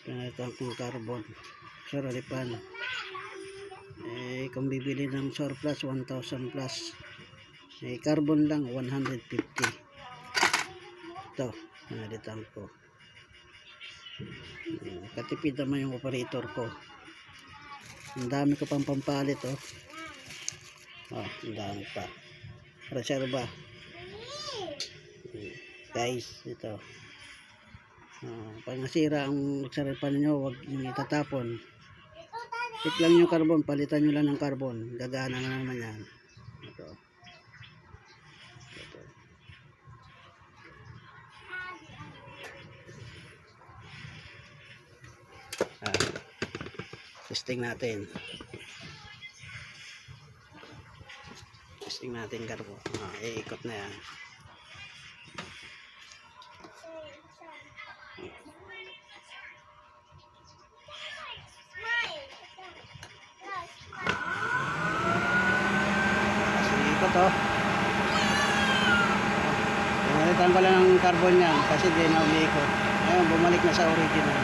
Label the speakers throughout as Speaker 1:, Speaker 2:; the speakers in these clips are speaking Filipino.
Speaker 1: pinalitan kong carbon suralipan. Kung bibili ng surplus 1,000 plus, carbon lang 150. Ito pinalitan ko. Katipid naman yung operator ko. Ang dami ko pang pampalit, oh. Ang dami pa. Reserva. Guys, ito. Pag nasira ang reserva ninyo, huwag nyo itatapon. Hit lang yung carbon, palitan nyo lang ng carbon. Gagana na naman yan. Ito. Testing natin. Testing natin carbon. Iikot na yan. Iikot, oh. Pinalitan ko lang ng carbon yan kasi di na umiikot. Ngayon bumalik na sa original.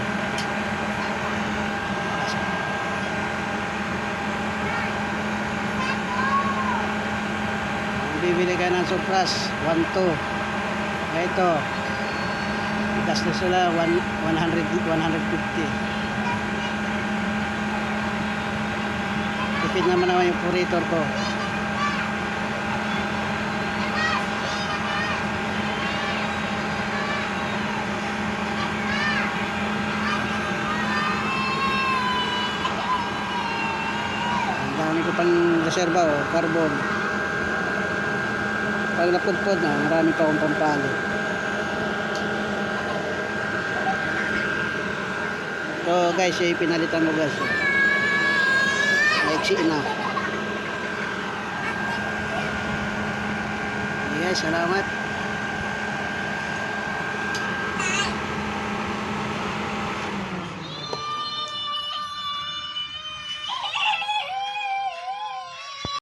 Speaker 1: Bibili ka ng surplus 1,200. Ito gastos sila 150. Tipid naman yung operator ko. Ang dami ko pang reserva, oh, carbon. Pag napudpod na, marami pa akong pampalit. So guys, pinalitan mo guys. Maiksi na. Okay guys, salamat.